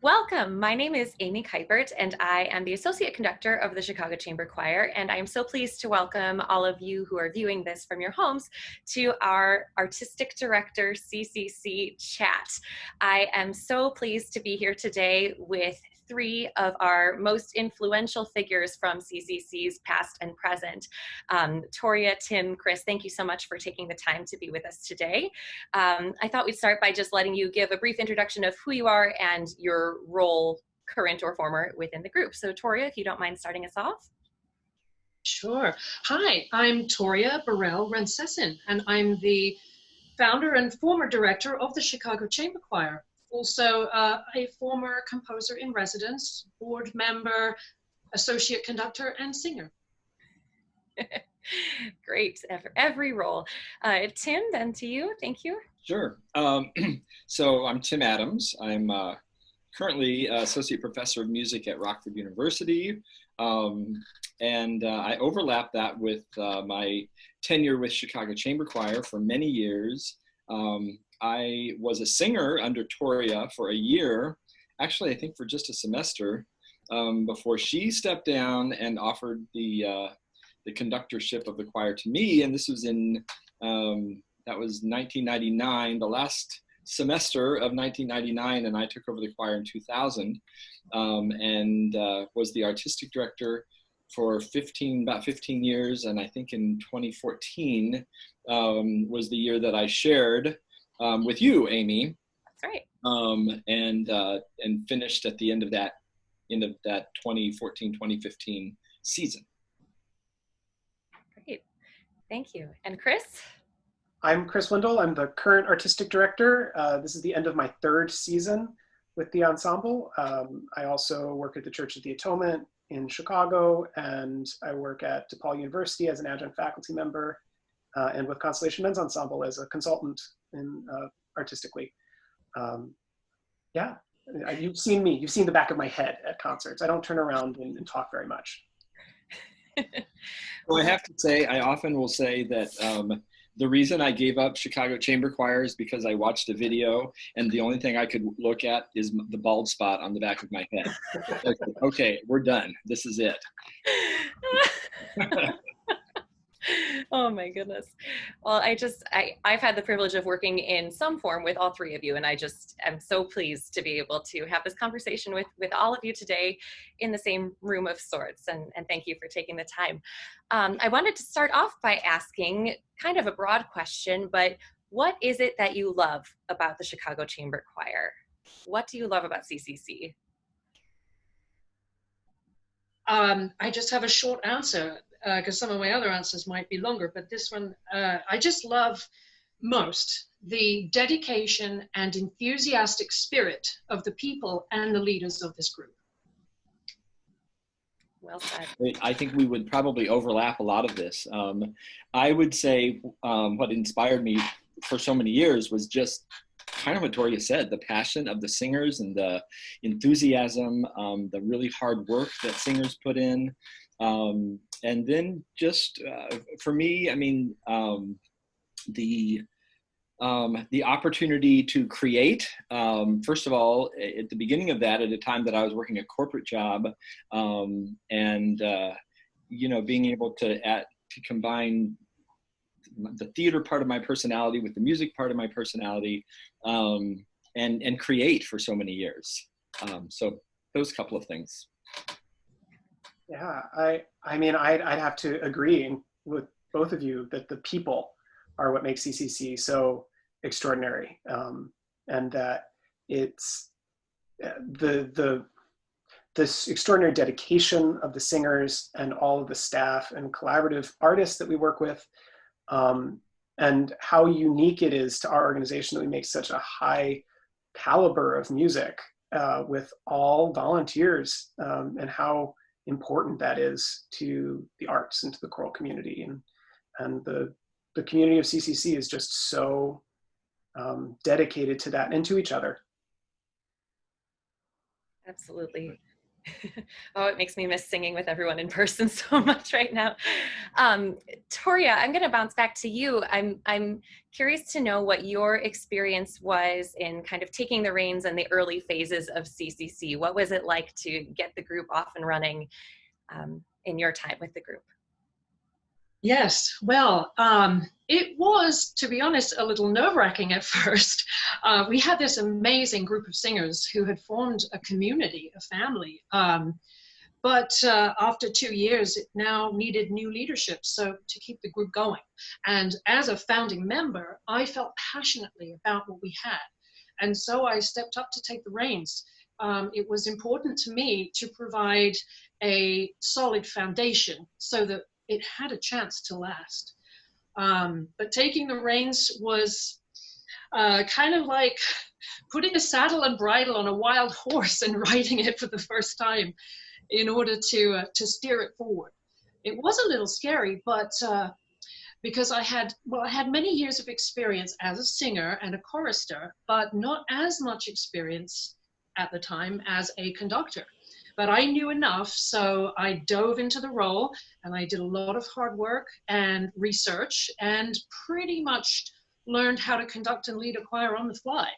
Welcome. My name is Amy Keipert, and I am the Associate Conductor of the Chicago Chamber Choir, and I am so pleased to welcome all of you who are viewing this from your homes to our Artistic Director CCC chat. I am so pleased to be here today with three of our most influential figures from CCC's past and present. Toria, Timm, Chris, thank you so much for taking the time to be with us today. I thought we'd start by just letting you give a brief introduction of who you are and your role, current or former, within the group. So Toria, if you don't mind starting us off. Sure. Hi, I'm Toria Burrell-Hrencecin, and I'm the founder and former director of the Chicago Chamber Choir. Also a former composer in residence, board member, associate conductor, and singer. Great, every role. Timm, then to you, thank you. Sure. So I'm Timm Adams. I'm currently associate professor of music at Rockford University. And I overlap that with my tenure with Chicago Chamber Choir for many years. I was a singer under Toria for a year, actually I think for just a semester, before she stepped down and offered the conductorship of the choir to me. And this was in, that was 1999, the last semester of 1999, and I took over the choir in 2000, and was the artistic director for about 15 years. And I think in 2014 was the year that I shared with you, Amy. That's right. And finished at the end of that 2014-2015 season. Great, thank you. And Chris? I'm Chris Windle. I'm the current artistic director. This is the end of my third season with the ensemble. I also work at the Church of the Atonement in Chicago, and I work at DePaul University as an adjunct faculty member, and with Constellation Men's Ensemble as a consultant in artistically. Yeah, you've seen me. You've seen the back of my head at concerts. I don't turn around and talk very much. Well, I have to say, I often will say that the reason I gave up Chicago Chamber Choir is because I watched a video and the only thing I could look at is the bald spot on the back of my head. Okay, we're done. This is it. Oh my goodness. Well, I've had the privilege of working in some form with all three of you, and I just am so pleased to be able to have this conversation with all of you today in the same room of sorts, and thank you for taking the time. I wanted to start off by asking kind of a broad question, but what is it that you love about the Chicago Chamber Choir? What do you love about CCC? I just have a short answer, because some of my other answers might be longer, but this one, I just love most the dedication and enthusiastic spirit of the people and the leaders of this group. Well said. I think we would probably overlap a lot of this. I would say what inspired me for so many years was just kind of what Toria said, the passion of the singers and the enthusiasm, the really hard work that singers put in. And then just for me, I mean, the opportunity to create, first of all, at the beginning of that, at a time that I was working a corporate job, and you know, being able to combine the theater part of my personality with the music part of my personality, and create for so many years. So those couple of things. Yeah, I mean, I'd have to agree with both of you that the people are what makes CCC so extraordinary, and that it's this extraordinary dedication of the singers and all of the staff and collaborative artists that we work with, and how unique it is to our organization that we make such a high caliber of music with all volunteers, and how important that is to the arts and to the choral community, and the community of CCC is just so dedicated to that and to each other. Absolutely. Oh, it makes me miss singing with everyone in person so much right now. Toria, I'm going to bounce back to you. I'm curious to know what your experience was in kind of taking the reins in the early phases of CCC. What was it like to get the group off and running in your time with the group? Yes, well, it was, to be honest, a little nerve-wracking at first. We had this amazing group of singers who had formed a community, a family. But after 2 years, it now needed new leadership, so to keep the group going. And as a founding member, I felt passionately about what we had. And so I stepped up to take the reins. It was important to me to provide a solid foundation so that it had a chance to last. But taking the reins was kind of like putting a saddle and bridle on a wild horse and riding it for the first time in order to steer it forward. It was a little scary, but because I had many years of experience as a singer and a chorister, but not as much experience at the time as a conductor. But I knew enough, so I dove into the role and I did a lot of hard work and research and pretty much learned how to conduct and lead a choir on the fly.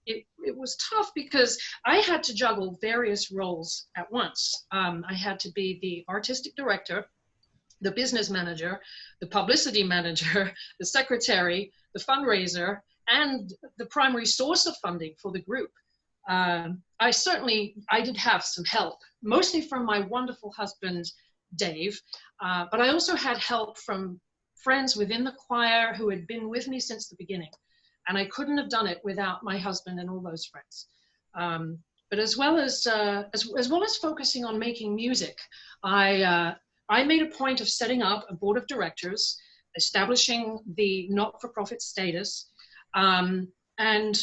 It was tough because I had to juggle various roles at once. I had to be the artistic director, the business manager, the publicity manager, the secretary, the fundraiser, and the primary source of funding for the group. I did have some help, mostly from my wonderful husband, Dave, but I also had help from friends within the choir who had been with me since the beginning. And I couldn't have done it without my husband and all those friends. But as well as focusing on making music, I made a point of setting up a board of directors, establishing the not-for-profit status, and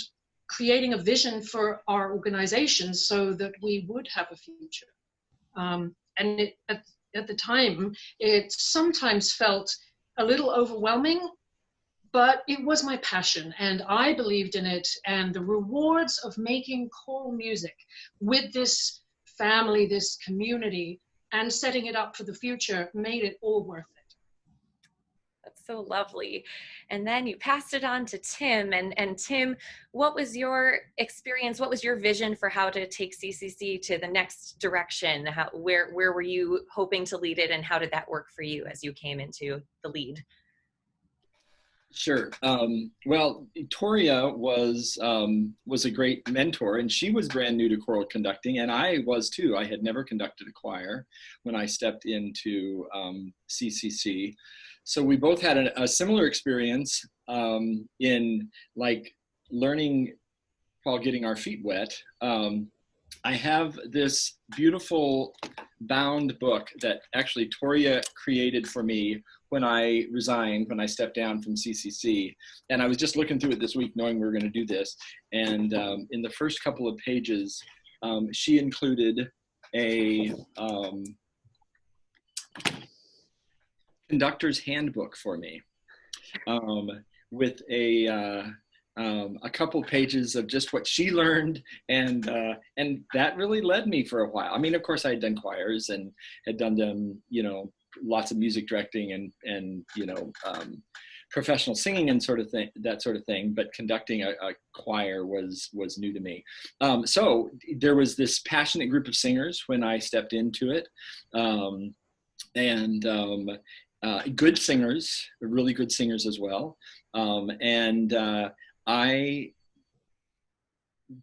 creating a vision for our organization so that we would have a future. And at the time, it sometimes felt a little overwhelming, but it was my passion and I believed in it, and the rewards of making choral music with this family, this community, and setting it up for the future made it all worth it. That's so lovely. And then you passed it on to Timm. And Timm, what was your experience? What was your vision for how to take CCC to the next direction? Where were you hoping to lead it, and how did that work for you as you came into the lead? Sure. Well, Toria was a great mentor, and she was brand new to choral conducting, and I was too. I had never conducted a choir when I stepped into CCC. So we both had a similar experience in like learning while getting our feet wet. I have this beautiful bound book that actually Toria created for me when I resigned, when I stepped down from CCC. And I was just looking through it this week knowing we were going to do this. And in the first couple of pages, she included a conductor's handbook for me with a couple pages of just what she learned, and that really led me for a while. I mean, of course, I had done choirs and had done them, you know, lots of music directing and you know, professional singing and that sort of thing. But conducting a choir was new to me. So there was this passionate group of singers when I stepped into it, good singers, really good singers as well,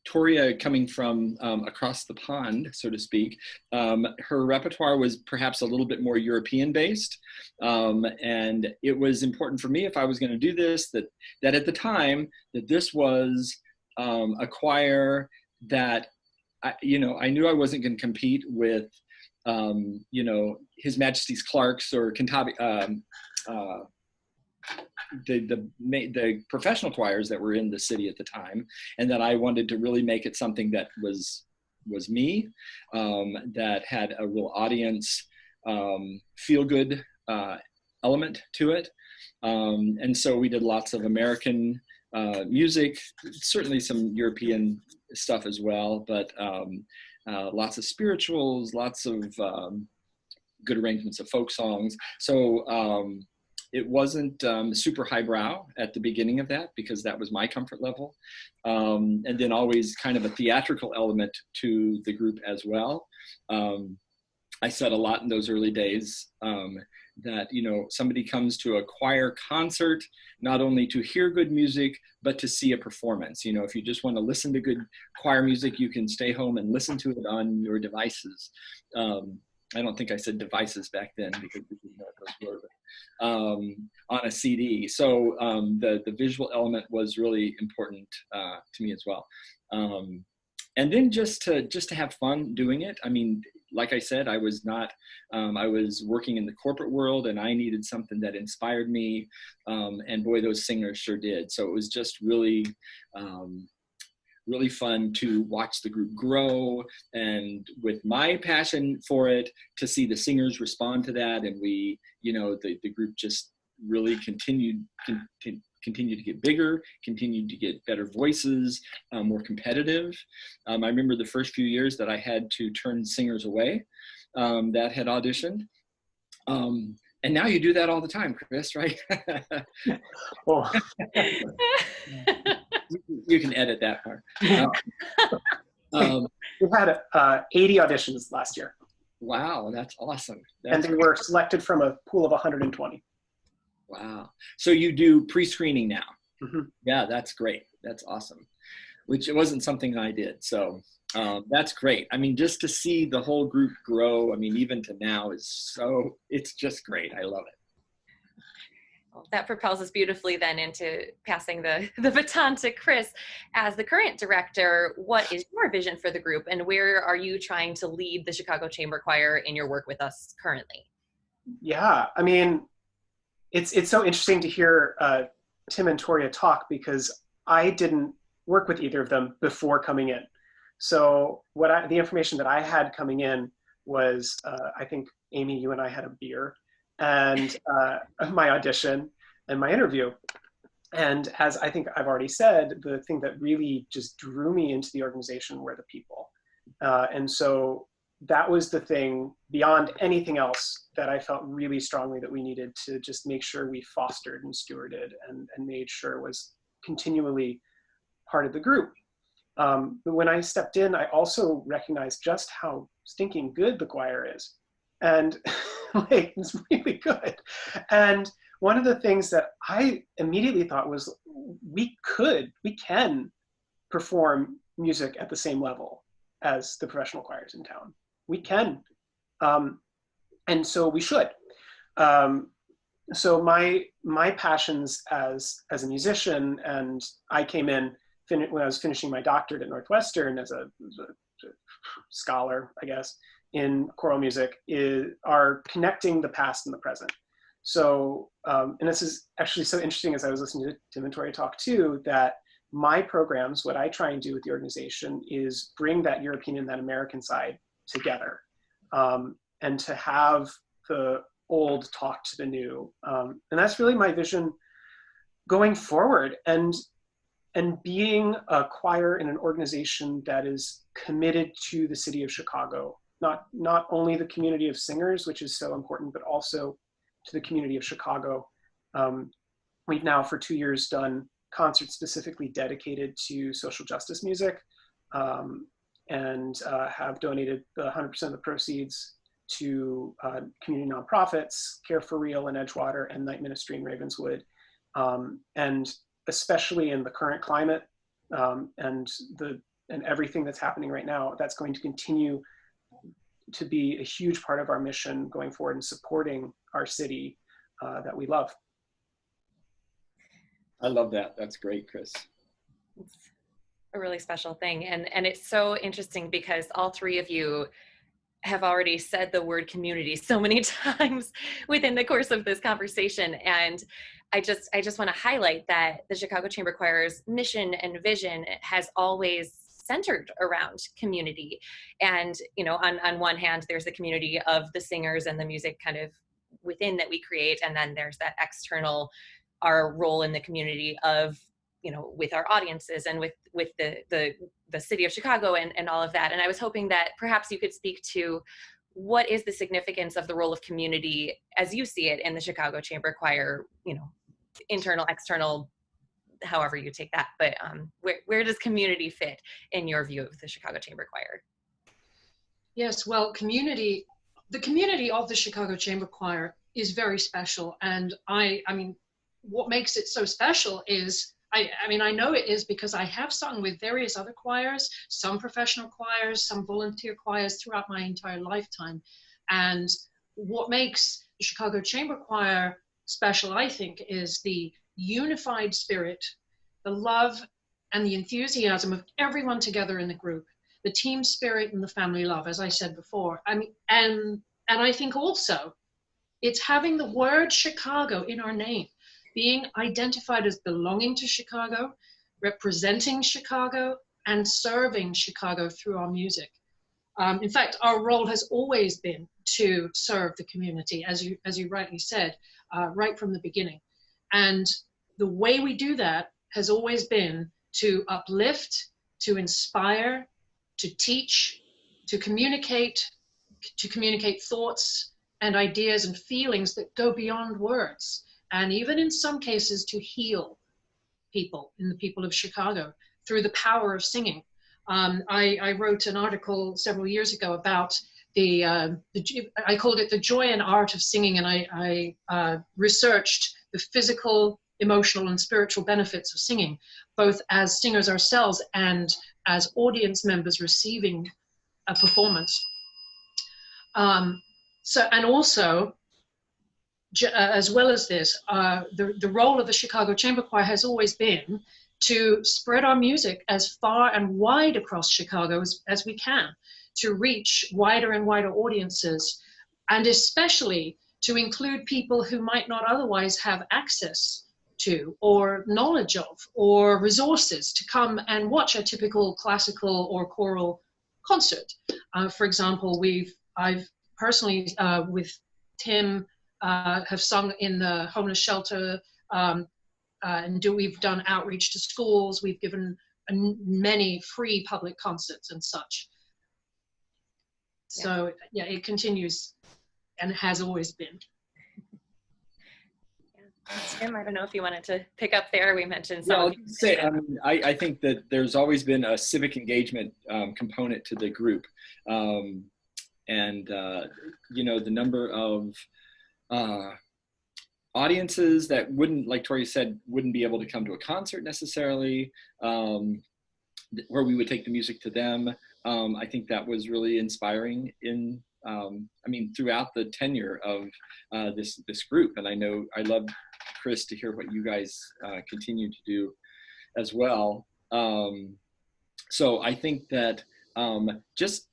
Toria, coming from across the pond, so to speak, her repertoire was perhaps a little bit more European based. And it was important for me, if I was going to do this, that at the time, that this was a choir that, I knew I wasn't going to compete with, His Majesty's Clarks or the professional choirs that were in the city at the time, and that I wanted to really make it something that was me, that had a real audience feel good element to it. And so we did lots of American music, certainly some European stuff as well, but lots of spirituals, lots of good arrangements of folk songs. So it wasn't super highbrow at the beginning of that, because that was my comfort level. And then always kind of a theatrical element to the group as well. I said a lot in those early days that, you know, somebody comes to a choir concert, not only to hear good music, but to see a performance. You know, if you just want to listen to good choir music, you can stay home and listen to it on your devices. I don't think I said devices back then, because we didn't know what those were, but, on a CD. So the visual element was really important to me as well. And then just to have fun doing it. I mean, like I said, I was working in the corporate world, and I needed something that inspired me. And boy, those singers sure did. So it was just really, really fun to watch the group grow, and with my passion for it, to see the singers respond to that. And we, you know, the group just really continued to get bigger, continued to get better voices, more competitive. I remember the first few years that I had to turn singers away that had auditioned. And now you do that all the time, Chris, right? Oh. You can edit that part. We've had 80 auditions last year. Wow, that's awesome. And they were selected from a pool of 120. Wow. So you do pre-screening now? Mm-hmm. Yeah, that's great. That's awesome. Which it wasn't something I did. So that's great. I mean, just to see the whole group grow, I mean, even to now it's just great. I love it. Well, that propels us beautifully then into passing the baton to Chris. As the current director, what is your vision for the group, and where are you trying to lead the Chicago Chamber Choir in your work with us currently? Yeah, I mean, it's so interesting to hear Timm and Toria talk, because I didn't work with either of them before coming in. So the information that I had coming in was, I think, Amy, you and I had a beer, and my audition and my interview. And as I think I've already said, the thing that really just drew me into the organization were the people. And so that was the thing, beyond anything else, that I felt really strongly that we needed to just make sure we fostered and stewarded and made sure was continually part of the group. But when I stepped in, I also recognized just how stinking good the choir is. And like, it's really good. And one of the things that I immediately thought was, we can perform music at the same level as the professional choirs in town. We can. And so we should. So my passions as a musician, and I came in when I was finishing my doctorate at Northwestern as a scholar, I guess, in choral music, are connecting the past and the present. So, and this is actually so interesting, as I was listening to Timm and Toria talk too, that my programs, what I try and do with the organization is bring that European and that American side together, and to have the old talk to the new. And that's really my vision going forward, and being a choir in an organization that is committed to the city of Chicago, not only the community of singers, which is so important, but also to the community of Chicago. We've now for 2 years done concerts specifically dedicated to social justice music, and have donated 100% of the proceeds to community nonprofits, Care for Real in Edgewater and Night Ministry in Ravenswood. And especially in the current climate, and everything that's happening right now, that's going to continue to be a huge part of our mission going forward, and supporting our city that we love. I love that. That's great, Chris. It's a really special thing. And it's so interesting because all three of you have already said the word community so many times within the course of this conversation. And I just want to highlight that the Chicago Chamber Choir's mission and vision has always centered around community. And, you know, on one hand, there's the community of the singers and the music kind of within that we create. And then there's that external, our role in the community of with our audiences and with the city of Chicago and all of that. And I was hoping that perhaps you could speak to what is the significance of the role of community as you see it in the Chicago Chamber Choir, internal, external, however you take that, but where does community fit in your view of the Chicago Chamber Choir? Yes, well, the community of the Chicago Chamber Choir is very special. And I mean, what makes it so special is, I know it is because I have sung with various other choirs, some professional choirs, some volunteer choirs throughout my entire lifetime. And what makes the Chicago Chamber Choir special, I think, is the unified spirit, the love and the enthusiasm of everyone together in the group, the team spirit and the family love, as I said before. I mean, and I think also it's having the word Chicago in our name, being identified as belonging to Chicago, representing Chicago, and serving Chicago through our music. In fact, our role has always been to serve the community, as you rightly said, right from the beginning. And the way we do that has always been to uplift, to inspire, to teach, to communicate thoughts and ideas and feelings that go beyond words. And even in some cases to heal people, in the people of Chicago, through the power of singing. I wrote an article several years ago about I called it the joy and art of singing, and I researched the physical, emotional, and spiritual benefits of singing, both as singers ourselves and as audience members receiving a performance. And also, as well as this, the role of the Chicago Chamber Choir has always been to spread our music as far and wide across Chicago as we can, to reach wider and wider audiences, and especially to include people who might not otherwise have access to, or knowledge of, or resources to come and watch a typical classical or choral concert. For example, I've personally, with Timm, have sung in the homeless shelter, and we've done outreach to schools. We've given many free public concerts and such. So yeah, it continues and has always been. Timm, I don't know if you wanted to pick up there. We mentioned some. Yeah, I think that there's always been a civic engagement component to the group, and the number of audiences that wouldn't, like Toria said, wouldn't be able to come to a concert necessarily, where we would take the music to them. I think that was really inspiring throughout the tenure of this group. And I love, Chris, to hear what you guys continue to do as well. So I think that just,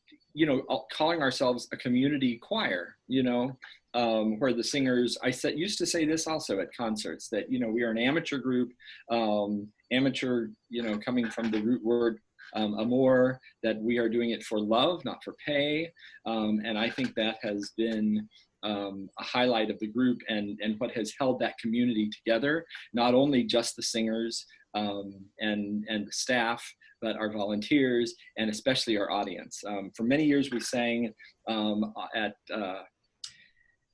calling ourselves a community choir, where the singers, used to say this also at concerts, that, we are an amateur group, amateur, coming from the root word amor, that we are doing it for love, not for pay. And I think that has been a highlight of the group and what has held that community together, not only just the singers and the staff, but our volunteers and especially our audience. For many years we sang at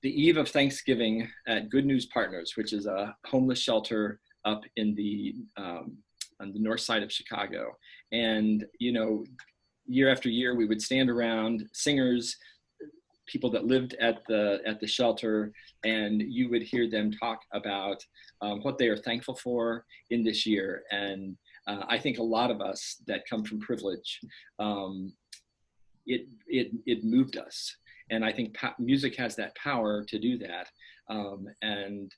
the eve of Thanksgiving at Good News Partners, which is a homeless shelter up on the north side of Chicago. And, year after year, we would stand around, singers, people that lived at the shelter, and you would hear them talk about what they are thankful for in this year. And I think a lot of us that come from privilege, it moved us. And I think music has that power to do that. And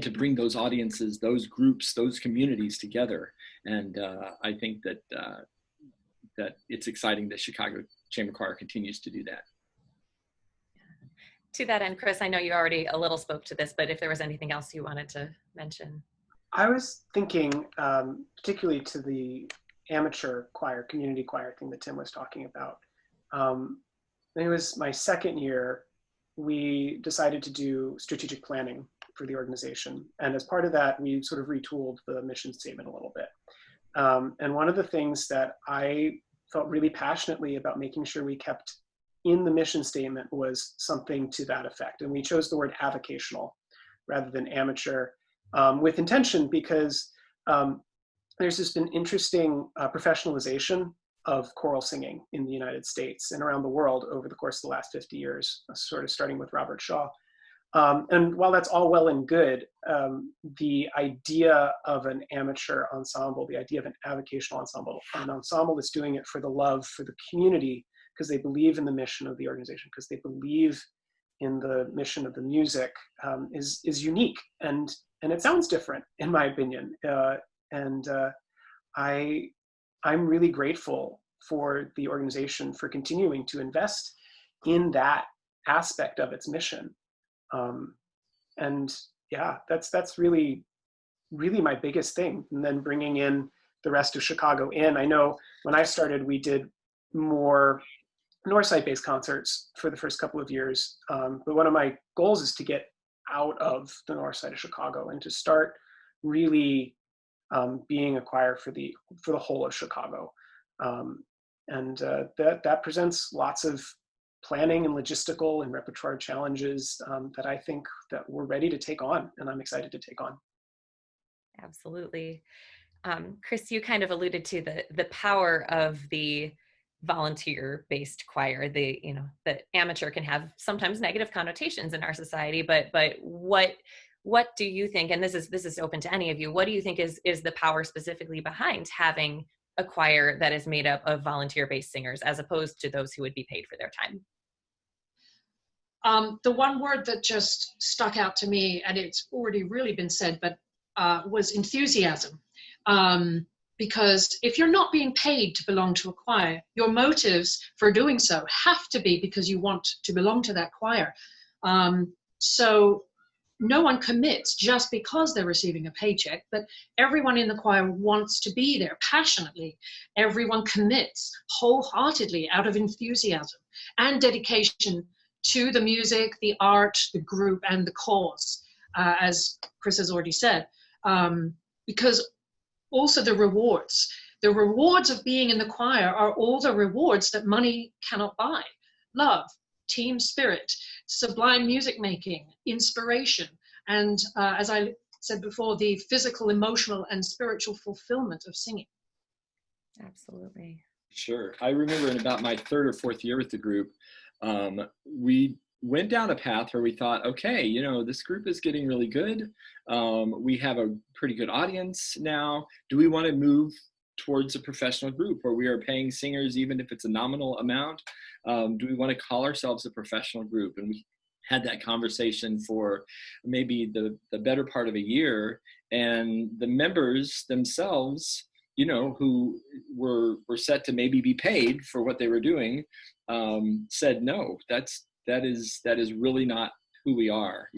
to bring those audiences, those groups, those communities together. And I think that it's exciting that Chicago Chamber Choir continues to do that. To that end, Chris, I know you already a little spoke to this, but if there was anything else you wanted to mention. I was thinking, particularly to the amateur choir, community choir thing that Timm was talking about. It was my second year, we decided to do strategic planning for the organization. And as part of that, we sort of retooled the mission statement a little bit. And one of the things that I felt really passionately about making sure we kept in the mission statement was something to that effect. And we chose the word avocational rather than amateur with intention, because there's just been interesting professionalization of choral singing in the United States and around the world over the course of the last 50 years, sort of starting with Robert Shaw. And while that's all well and good, the idea of an amateur ensemble, the idea of an avocational ensemble, an ensemble that's doing it for the love for the community, because they believe in the mission of the organization, because they believe in the mission of the music, is unique. And it sounds different, in my opinion. I'm really grateful for the organization for continuing to invest in that aspect of its mission. And yeah, that's really, really my biggest thing. And then bringing in the rest of Chicago in. I know when I started, we did more Northside-based concerts for the first couple of years. But one of my goals is to get out of the north side of Chicago and to start really being a choir for the whole of Chicago. That presents lots of planning and logistical and repertoire challenges that I think that we're ready to take on, and I'm excited to take on. Absolutely. Chris, you kind of alluded to the power of the volunteer-based choir. The amateur can have sometimes negative connotations in our society, but what do you think, and this is open to any of you, what do you think is the power specifically behind having a choir that is made up of volunteer-based singers as opposed to those who would be paid for their time? The one word that just stuck out to me, and it's already really been said, but was enthusiasm. Because if you're not being paid to belong to a choir, your motives for doing so have to be because you want to belong to that choir. So no one commits just because they're receiving a paycheck, but everyone in the choir wants to be there passionately. Everyone commits wholeheartedly out of enthusiasm and dedication to the music, the art, the group, and the cause, as Chris has already said. Because also the rewards of being in the choir are all the rewards that money cannot buy. Love, team spirit, sublime music making, inspiration, and as I said before, the physical, emotional, and spiritual fulfillment of singing. Absolutely. Sure. I remember in about my third or fourth year with the group, we went down a path where we thought, okay, this group is getting really good. We have a pretty good audience now. Do we want to move towards a professional group where we are paying singers, even if it's a nominal amount? Do we want to call ourselves a professional group? And we had that conversation for maybe the better part of a year. And the members themselves, who were set to maybe be paid for what they were doing, said, no, that is really not who we are.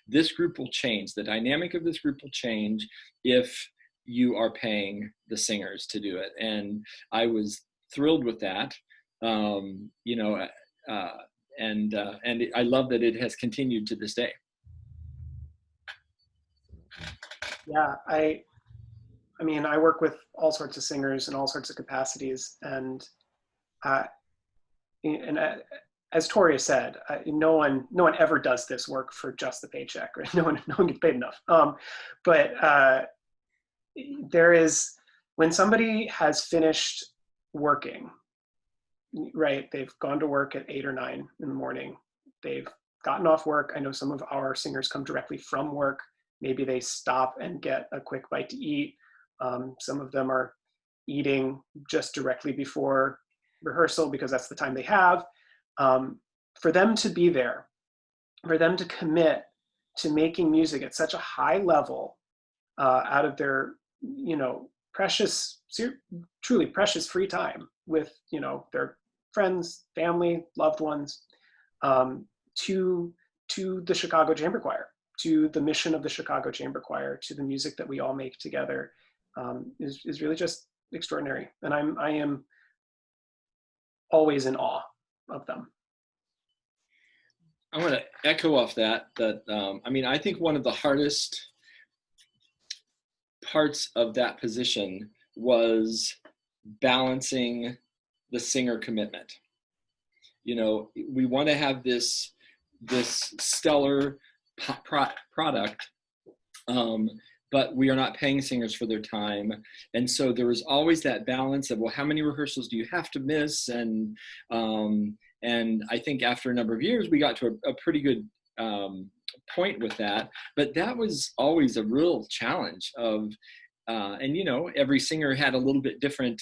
This group will change. The dynamic of this group will change if you are paying the singers to do it. And I was thrilled with that. And I love that it has continued to this day. Yeah, I mean, I work with all sorts of singers in all sorts of capacities, and as Toria said, no one ever does this work for just the paycheck, right? No one gets paid enough. But there is, when somebody has finished working, right? They've gone to work at 8 or 9 in the morning. They've gotten off work. I know some of our singers come directly from work. Maybe they stop and get a quick bite to eat. Some of them are eating just directly before rehearsal because that's the time they have. For them to be there, for them to commit to making music at such a high level out of their, precious, truly precious free time with, their friends, family, loved ones, to the Chicago Chamber Choir, to the mission of the Chicago Chamber Choir, to the music that we all make together, is really just extraordinary. And I am always in awe of them. I want to echo off that, I mean, I think one of the hardest parts of that position was balancing the singer commitment. You know, we want to have this stellar product, but we are not paying singers for their time. And so there was always that balance of, well, how many rehearsals do you have to miss? And I think after a number of years, we got to a pretty good point with that. But that was always a real challenge of, and you know, every singer had a little bit different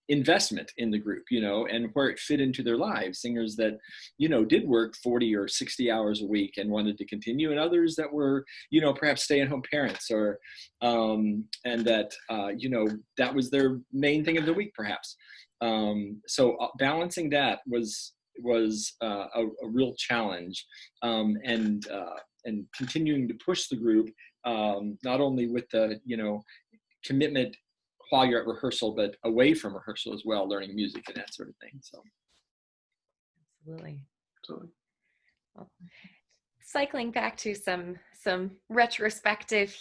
investment in the group, you know, and where it fit into their lives. Singers that, you know, did work 40 or 60 hours a week and wanted to continue, and others that were, you know, perhaps stay-at-home parents, or and that you know, that was their main thing of the week, perhaps. So balancing that was a real challenge, and continuing to push the group, not only with the, you know, commitment while you're at rehearsal, but away from rehearsal as well, learning music and that sort of thing. So, Absolutely. Absolutely. Well, cycling back to some retrospective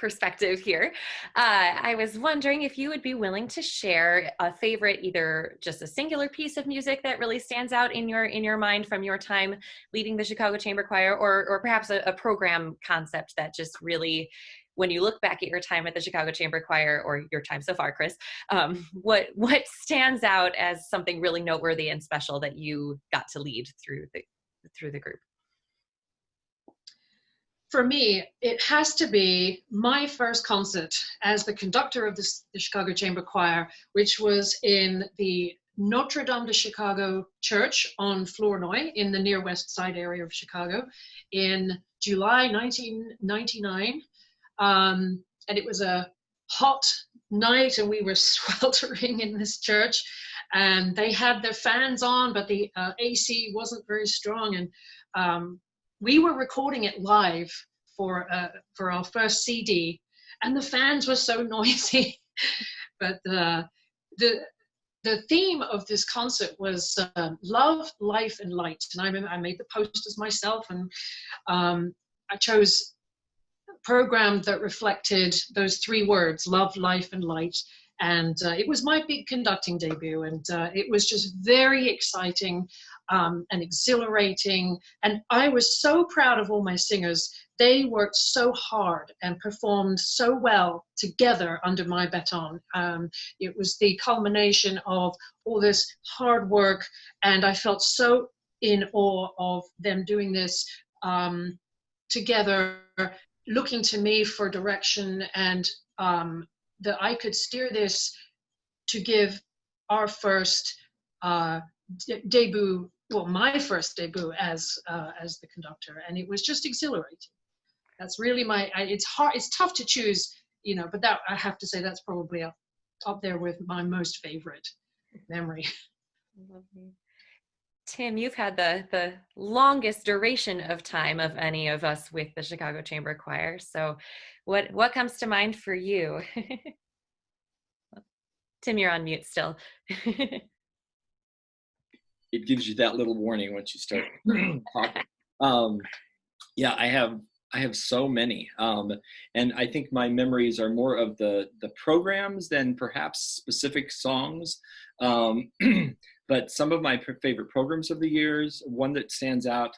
perspective here, I was wondering if you would be willing to share a favorite, either just a singular piece of music that really stands out in your mind from your time leading the Chicago Chamber Choir, or perhaps a program concept that just really, when you look back at your time at the Chicago Chamber Choir, or your time so far, Chris, what stands out as something really noteworthy and special that you got to lead through the group? For me, it has to be my first concert as the conductor of the Chicago Chamber Choir, which was in the Notre Dame de Chicago Church on Flournoy in the near West Side area of Chicago in July 1999. And it was a hot night, and we were sweltering in this church, and they had their fans on, but the AC wasn't very strong. And we were recording it live for our first CD, and the fans were so noisy. But the theme of this concert was love, life, and light. And I made the posters myself, and I chose program that reflected those three words, love, life, and light. And it was my big conducting debut, and it was just very exciting and exhilarating. And I was so proud of all my singers. They worked so hard and performed so well together under my baton. It was the culmination of all this hard work, and I felt so in awe of them doing this together, looking to me for direction, and that I could steer this to give our first debut, well, my first debut as the conductor, and it was just exhilarating. That's really it's hard, it's tough to choose, you know, but that, I have to say, that's probably up there with my most favorite memory. Lovely. Tim, you've had the longest duration of time of any of us with the Chicago Chamber Choir. So what comes to mind for you? Tim, you're on mute still. it gives you that little warning once you start talking. Yeah, I have so many. And I think my memories are more of the programs than perhaps specific songs. But some of my favorite programs of the years, one that stands out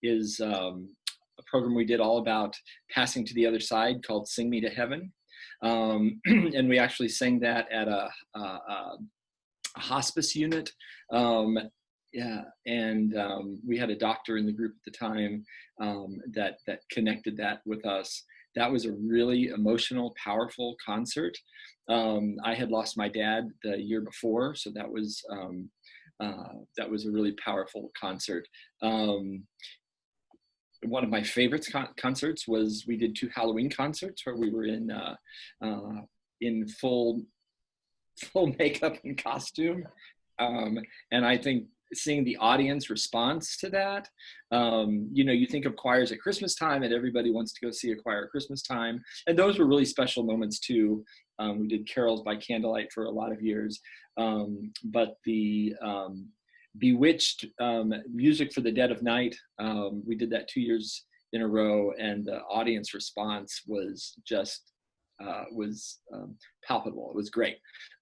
is a program we did all about passing to the other side called Sing Me to Heaven. And we actually sang that at a hospice unit. Yeah, and we had a doctor in the group at the time that connected that with us. That was a really emotional, powerful concert. I had lost my dad the year before, so that was a really powerful concert. One of my favorite concerts was, we did 2 Halloween concerts where we were in full makeup and costume, and I think seeing the audience response to that, you know, you think of choirs at Christmas time, and everybody wants to go see a choir at Christmas time, and those were really special moments too. We did carols by candlelight for a lot of years, but the Bewitched, Music for the Dead of Night. We did that 2 years in a row, and the audience response was just palpable. It was great.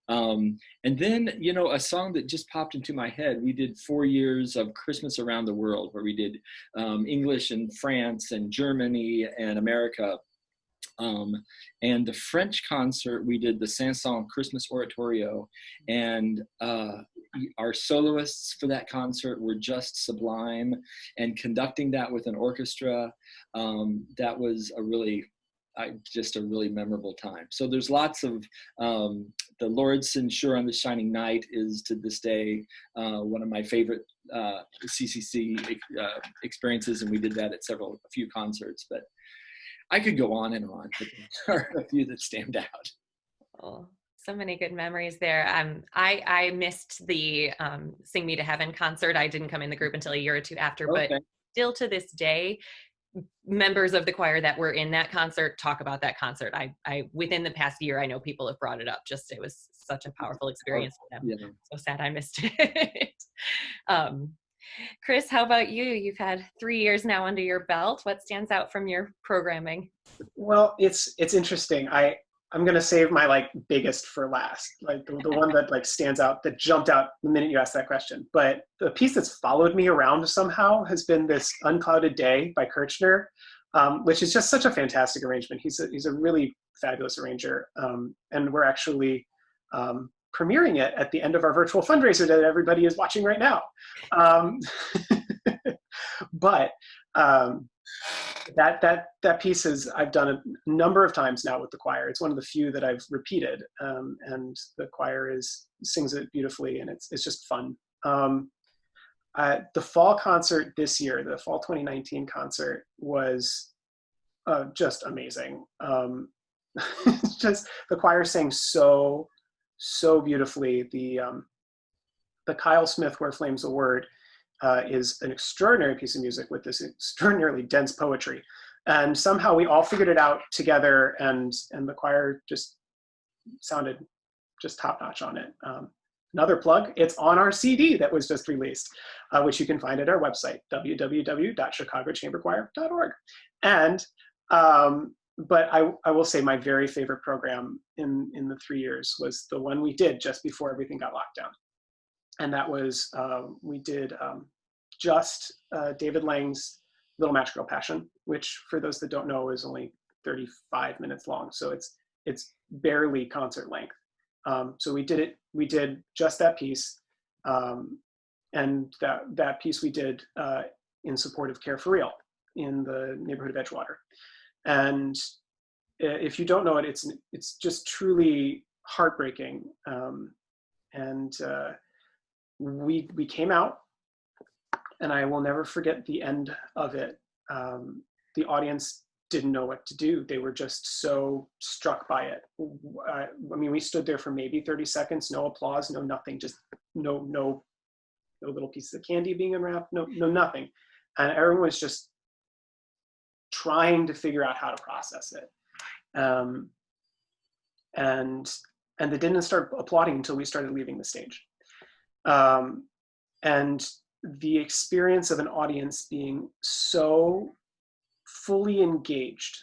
And then, you know, a song that just popped into my head, we did 4 years of Christmas Around the World, where we did English and France and Germany and America. And the French concert, we did the Sesson Christmas Oratorio, and our soloists for that concert were just sublime, and conducting that with an orchestra, that was just a really memorable time. So there's lots of, the Lauridsen Sure on the Shining Night is to this day one of my favorite CCC experiences, and we did that at a few concerts, but I could go on and on, but there are a few that stand out. Oh, so many good memories there. I missed the Sing Me to Heaven concert. I didn't come in the group until a year or two after, Okay. but still to this day, members of the choir that were in that concert talk about that concert. I within the past year, I know people have brought it up. Just, it was such a powerful experience for them. Yeah. So sad I missed it. Chris, how about you? You've had 3 years now under your belt. What stands out from your programming? Well, it's interesting. I'm gonna save my like biggest for last, like the one that like stands out, that jumped out the minute you asked that question. But the piece that's followed me around somehow has been this Unclouded Day by Kirchner, which is just such a fantastic arrangement. He's a really fabulous arranger, and we're actually premiering it at the end of our virtual fundraiser that everybody is watching right now. But that piece I've done a number of times now with the choir. It's one of the few that I've repeated, and the choir sings it beautifully, and it's just fun. The fall concert this year, the fall 2019 concert, was just amazing. Just the choir sang so beautifully. The Kyle Smith Where Flames a Word is an extraordinary piece of music with this extraordinarily dense poetry. And somehow we all figured it out together, and the choir just sounded just top notch on it. Another plug, it's on our CD that was just released, which you can find at our website, www.chicagochamberchoir.org. And, but I will say my very favorite program in the 3 years was the one we did just before everything got locked down. And that was, we did David Lang's Little Match Girl Passion, which for those that don't know is only 35 minutes long. So it's barely concert length. So we did just that piece. And that piece we did in support of Care for Real in the neighborhood of Edgewater. And if you don't know it, it's just truly heartbreaking. We came out, and I will never forget the end of it. The audience didn't know what to do. They were just so struck by it. I mean, we stood there for maybe 30 seconds, no applause, no nothing, just no little pieces of candy being unwrapped, no nothing. And everyone was just trying to figure out how to process it. And they didn't start applauding until we started leaving the stage. And the experience of an audience being so fully engaged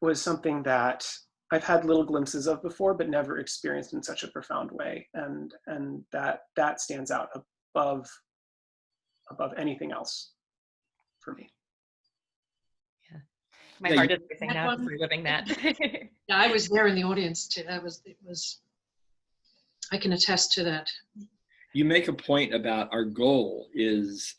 was something that I've had little glimpses of before, but never experienced in such a profound way. And that stands out above anything else for me. Yeah, my heart is racing now because we're living that. Yeah, I was there in the audience too. It was. I can attest to that. You make a point about our goal is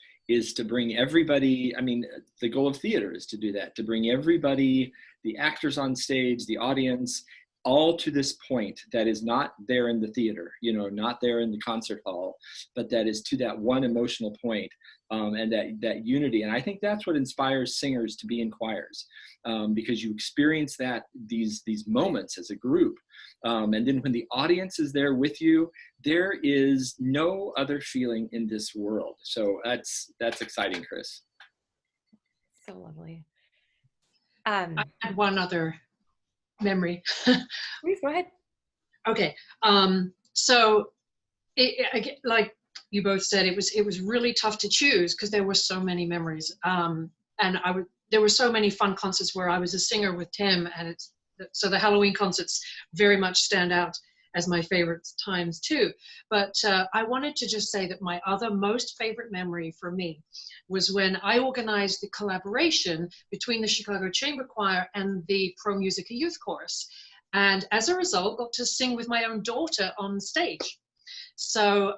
to bring everybody, I mean, the goal of theater is to do that, to bring everybody, the actors on stage, the audience, all to this point that is not there in the theater, not there in the concert hall, but that is to that one emotional point, and that unity. And I think that's what inspires singers to be in choirs, because you experience these moments as a group. And then when the audience is there with you, there is no other feeling in this world. So that's exciting, Chris. So lovely. I had one other memory. Please go ahead. Okay. So like you both said it was really tough to choose because there were so many memories. And there were so many fun concerts where I was a singer with Timm, and so the Halloween concerts very much stand out as my favorite times too. But I wanted to just say that my other most favorite memory for me was when I organized the collaboration between the Chicago Chamber Choir and the Pro Musica Youth Chorus. And as a result, got to sing with my own daughter on stage. So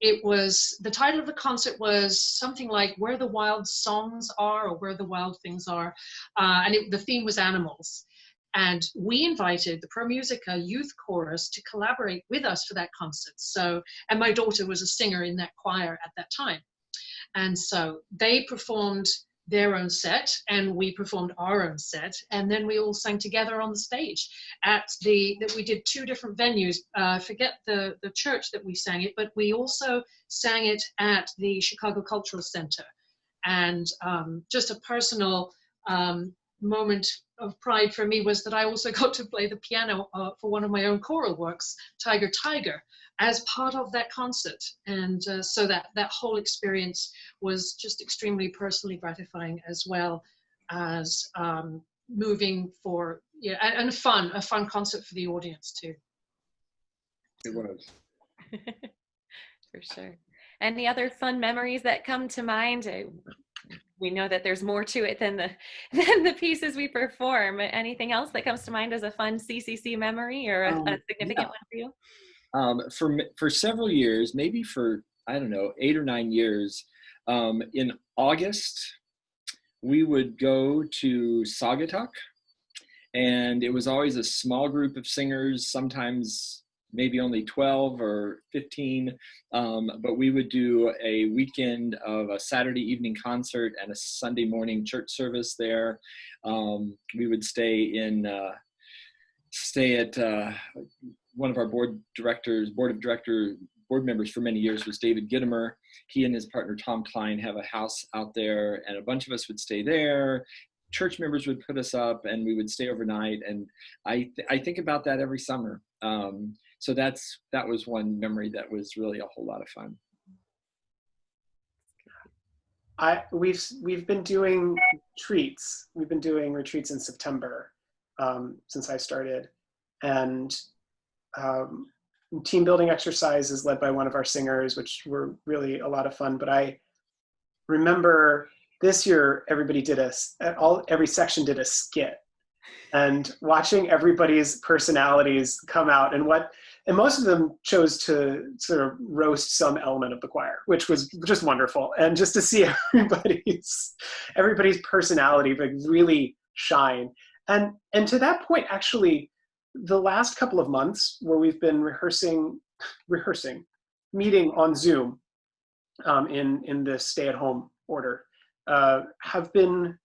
the title of the concert was something like Where the Wild Songs Are, or Where the Wild Things Are. And the theme was animals. And we invited the Pro Musica Youth Chorus to collaborate with us for that concert. And my daughter was a singer in that choir at that time. And so they performed their own set, and we performed our own set, and then we all sang together on the stage we did 2 different venues. Forget the church that we sang it, but we also sang it at the Chicago Cultural Center. And just a personal moment of pride for me was that I also got to play the piano for one of my own choral works, Tiger Tiger, as part of that concert. And so that whole experience was just extremely personally gratifying, as well as moving for, and a fun concert for the audience too. It was. For sure. Any other fun memories that come to mind? We know that there's more to it than the pieces we perform. Anything else that comes to mind as a fun CCC memory, or a significant one for you? For several years, maybe for, I don't know, 8 or 9 years, in August, we would go to Saugatuck, and it was always a small group of singers, sometimes maybe only 12 or 15, but we would do a weekend of a Saturday evening concert and a Sunday morning church service there. We would stay at one of our board members for many years was David Gittimer. He and his partner Tom Klein have a house out there, and a bunch of us would stay there. Church members would put us up, and we would stay overnight. And I think about that every summer. So that was one memory that was really a whole lot of fun. We've been doing retreats. We've been doing retreats in September since I started, and team building exercises led by one of our singers, which were really a lot of fun. But I remember this year everybody every section did a skit, and watching everybody's personalities come out, and most of them chose to sort of roast some element of the choir, which was just wonderful. And just to see everybody's personality like really shine. And to that point, actually, the last couple of months where we've been rehearsing, meeting on Zoom in the stay-at-home order, have been,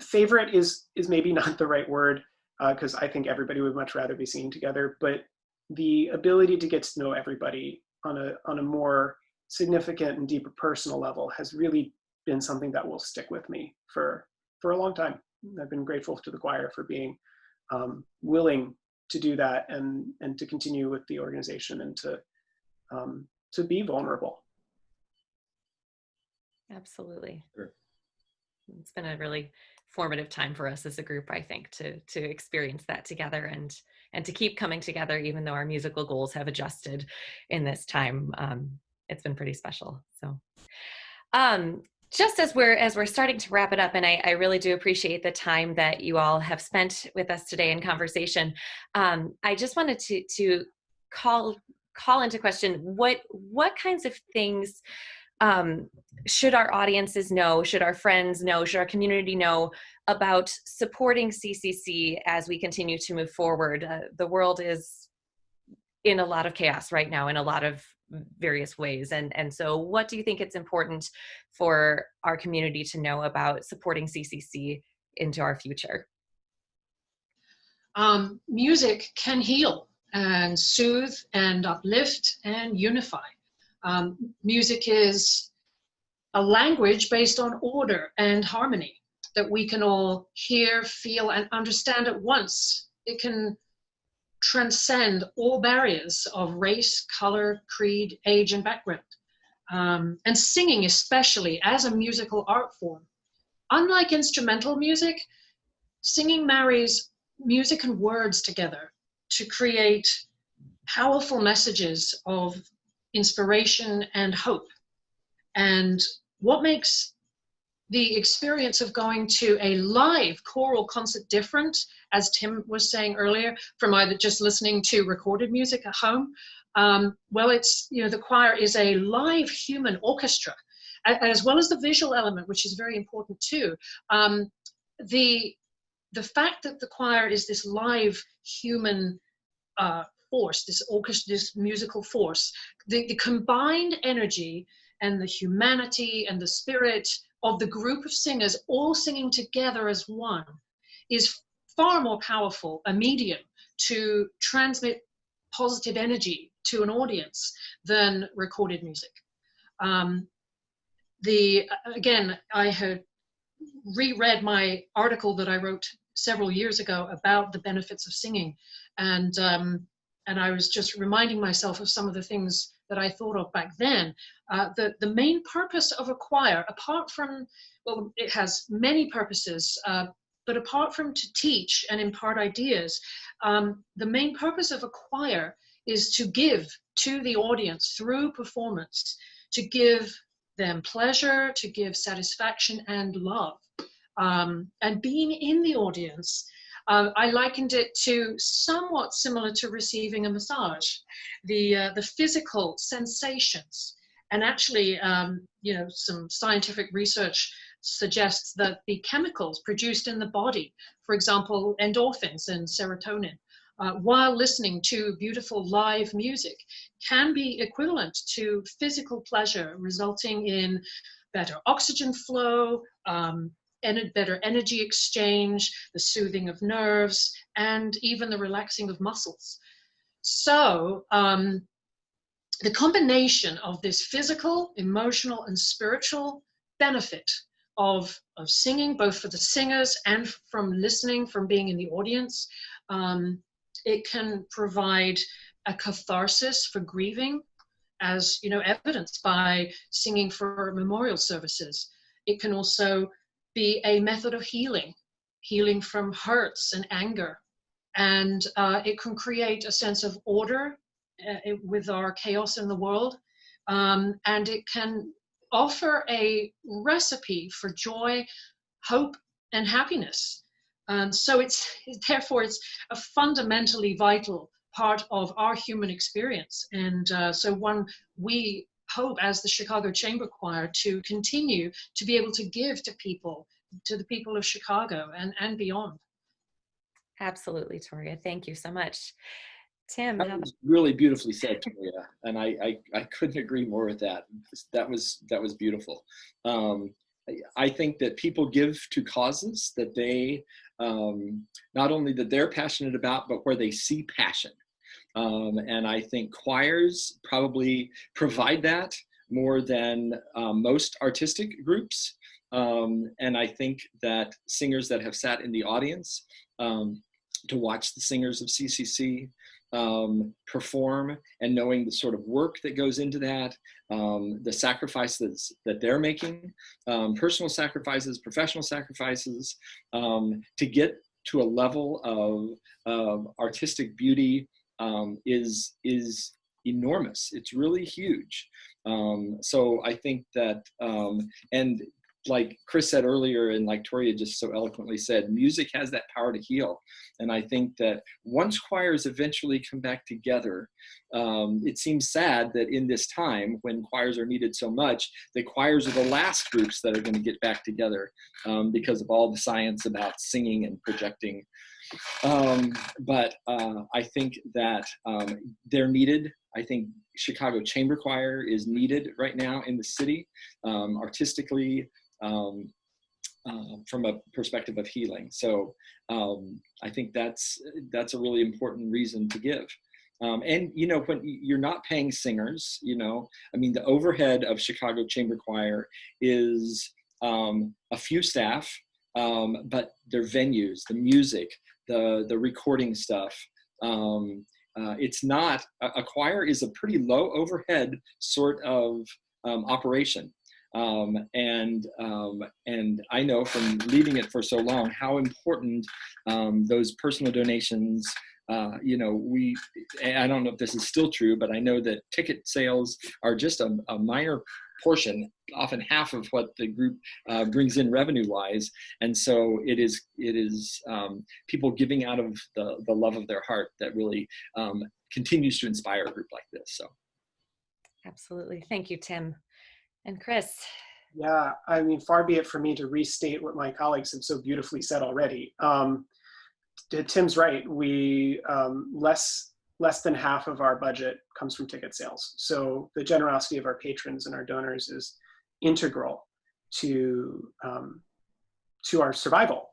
favorite is maybe not the right word, because I think everybody would much rather be singing together, but the ability to get to know everybody on a more significant and deeper personal level has really been something that will stick with me for a long time. I've been grateful to the choir for being willing to do that and to continue with the organization and to be vulnerable. Absolutely. Sure. It's been a really formative time for us as a group, I think, to experience that together and to keep coming together, even though our musical goals have adjusted in this time. It's been pretty special. So just as we're starting to wrap it up, and I really do appreciate the time that you all have spent with us today in conversation, I just wanted to call into question what kinds of things should our audiences know, should our friends know, should our community know about supporting CCC as we continue to move forward? The world is in a lot of chaos right now in a lot of various ways. And so what do you think it's important for our community to know about supporting CCC into our future? Music can heal and soothe and uplift and unify. Music is a language based on order and harmony that we can all hear, feel, and understand at once. It can transcend all barriers of race, color, creed, age, and background. And singing, especially as a musical art form. Unlike instrumental music, singing marries music and words together to create powerful messages of inspiration and hope. And what makes the experience of going to a live choral concert different, as Tim was saying earlier, from either just listening to recorded music at home? Well, it's, the choir is a live human orchestra, as well as the visual element, which is very important too. The fact that the choir is this live human force, this orchestra, this musical force, the combined energy and the humanity and the spirit of the group of singers all singing together as one is far more powerful a medium to transmit positive energy to an audience than recorded music. Again, I had reread my article that I wrote several years ago about the benefits of singing, and I was just reminding myself of some of the things that I thought of back then. The main purpose of a choir, apart from, well, it has many purposes, but apart from to teach and impart ideas, the main purpose of a choir is to give to the audience through performance, to give them pleasure, to give satisfaction and love. And being in the audience, I likened it to somewhat similar to receiving a massage, the physical sensations. And actually, some scientific research suggests that the chemicals produced in the body, for example, endorphins and serotonin, while listening to beautiful live music, can be equivalent to physical pleasure, resulting in better oxygen flow, better energy exchange, the soothing of nerves, and even the relaxing of muscles. So the combination of this physical, emotional, and spiritual benefit of singing, both for the singers and from listening, from being in the audience, it can provide a catharsis for grieving, as evidenced by singing for memorial services. It can also be a method of healing from hurts and anger. And it can create a sense of order with our chaos in the world. And it can offer a recipe for joy, hope, and happiness. So therefore it's a fundamentally vital part of our human experience. And so one we hope as the Chicago Chamber Choir to continue to be able to give to the people of Chicago and beyond. Absolutely, Toria. Thank you so much. Tim, that was really beautifully said, Toria, and I couldn't agree more with that. That was beautiful. I think that people give to causes that they not only that they're passionate about, but where they see passion. And I think choirs probably provide that more than most artistic groups. And I think that singers that have sat in the audience to watch the singers of CCC perform, and knowing the sort of work that goes into that, the sacrifices that they're making, personal sacrifices, professional sacrifices, to get to a level of artistic beauty is enormous. It's really huge. So I think that, and like Chris said earlier, and like Toria just so eloquently said, music has that power to heal. And I think that once choirs eventually come back together, it seems sad that in this time when choirs are needed so much, the choirs are the last groups that are going to get back together because of all the science about singing and projecting. But I think that they're needed. I think Chicago Chamber Choir is needed right now in the city, artistically, from a perspective of healing. So I think that's a really important reason to give. And when you're not paying singers, I mean, the overhead of Chicago Chamber Choir is a few staff, but their venues, the music, the recording stuff, It's not, a choir is a pretty low overhead sort of operation. And I know from leading it for so long how important those personal donations, you know, I don't know if this is still true, but I know that ticket sales are just a minor portion, often half of what the group brings in revenue-wise. And so it is people giving out of the love of their heart that really continues to inspire a group like this. So, absolutely. Thank you, Tim. And Chris. Yeah, I mean, far be it for me to restate what my colleagues have so beautifully said already. Tim's right. We less than half of our budget comes from ticket sales. So the generosity of our patrons and our donors is integral to our survival.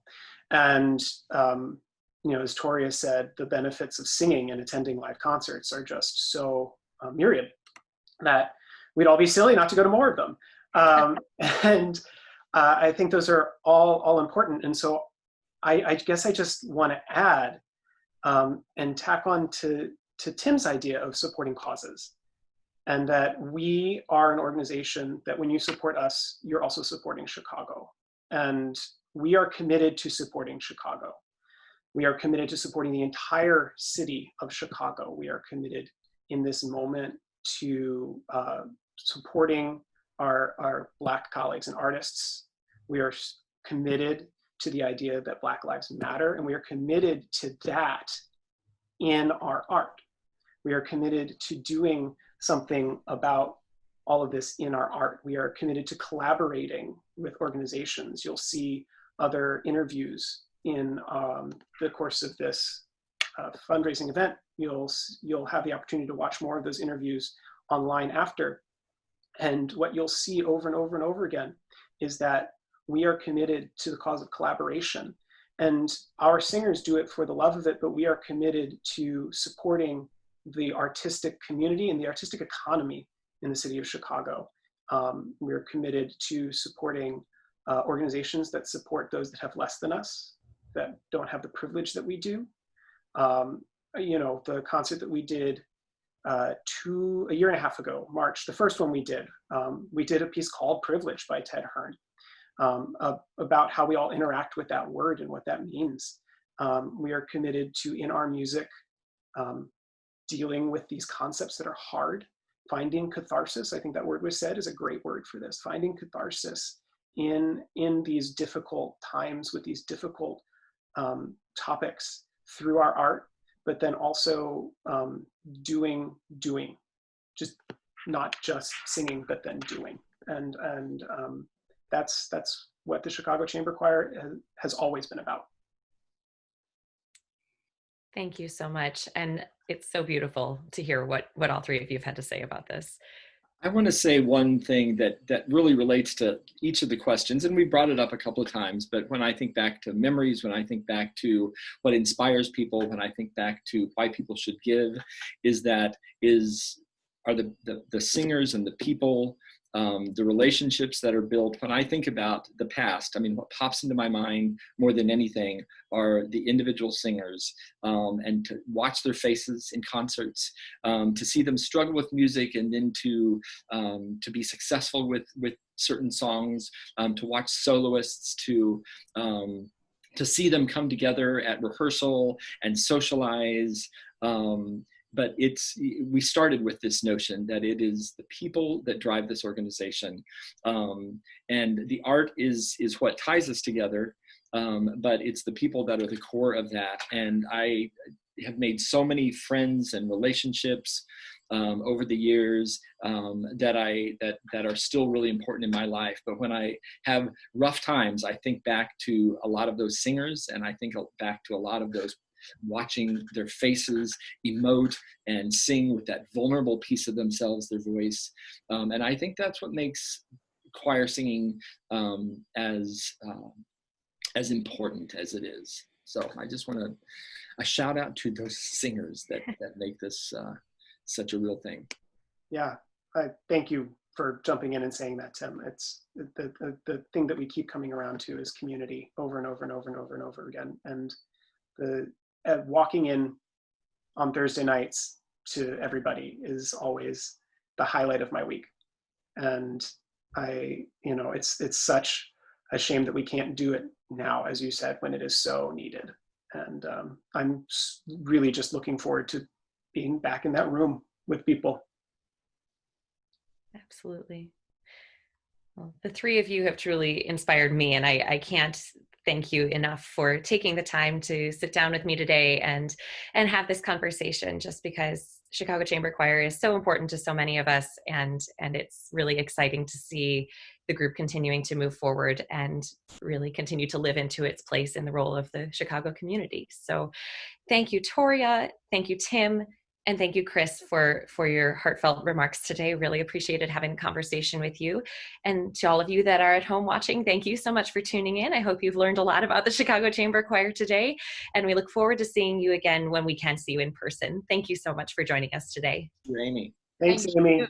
And you know, as Toria said, the benefits of singing and attending live concerts are just so myriad that we'd all be silly not to go to more of them. And I think those are all important. And so I guess I just want to add and tack on to Tim's idea of supporting causes, and that we are an organization that when you support us, you're also supporting Chicago. And we are committed to supporting Chicago. We are committed to supporting the entire city of Chicago. We are committed in this moment to supporting our Black colleagues and artists. We are committed to the idea that Black lives matter, and we are committed to that in our art. We are committed to doing something about all of this in our art. We are committed to collaborating with organizations. You'll see other interviews in the course of this fundraising event. You'll have the opportunity to watch more of those interviews online after. And what you'll see over and over and over again is that we are committed to the cause of collaboration. And our singers do it for the love of it, but we are committed to supporting the artistic community and the artistic economy in the city of Chicago. We're committed to supporting organizations that support those that have less than us, that don't have the privilege that we do. You know, the concert that we did a year and a half ago, March, the first one we did a piece called Privilege by Ted Hearn, about how we all interact with that word and what that means. We are committed to, in our music, dealing with these concepts that are hard, finding catharsis. I think that word was said is a great word for this, finding catharsis in these difficult times with these difficult topics through our art, but then also doing, just not just singing, but then doing. And that's what the Chicago Chamber Choir has always been about. Thank you so much. And it's so beautiful to hear what all three of you have had to say about this. I want to say one thing that really relates to each of the questions, and we brought it up a couple of times, but when I think back to memories, when I think back to what inspires people, when I think back to why people should give, are the singers and the people, the relationships that are built. When I think about the past, I mean, what pops into my mind more than anything are the individual singers, and to watch their faces in concerts, to see them struggle with music and then to be successful with certain songs, to watch soloists, to see them come together at rehearsal and socialize. But we started with this notion that it is the people that drive this organization, and the art is what ties us together, but it's the people that are the core of that. And I have made so many friends and relationships over the years that are still really important in my life. But when I have rough times, I think back to a lot of those singers, and I think back to a lot of those, watching their faces emote and sing with that vulnerable piece of themselves, their voice. And I think that's what makes choir singing as important as it is. So I just want a shout out to those singers that make this such a real thing. Yeah, thank you for jumping in and saying that, Tim. It's the thing that we keep coming around to is community over and over and over and over and over again. And walking in on Thursday nights to everybody is always the highlight of my week. And it's such a shame that we can't do it now, as you said, when it is so needed. And I'm really just looking forward to being back in that room with people. Absolutely. Well, the three of you have truly inspired me, and I can't thank you enough for taking the time to sit down with me today and have this conversation, just because Chicago Chamber Choir is so important to so many of us, and it's really exciting to see the group continuing to move forward and really continue to live into its place in the role of the Chicago community. So thank you, Toria. Thank you, Timm. And thank you, Chris, for your heartfelt remarks today. Really appreciated having a conversation with you. And to all of you that are at home watching, thank you so much for tuning in. I hope you've learned a lot about the Chicago Chamber Choir today. And we look forward to seeing you again when we can see you in person. Thank you so much for joining us today. Amy. Thanks, Amy.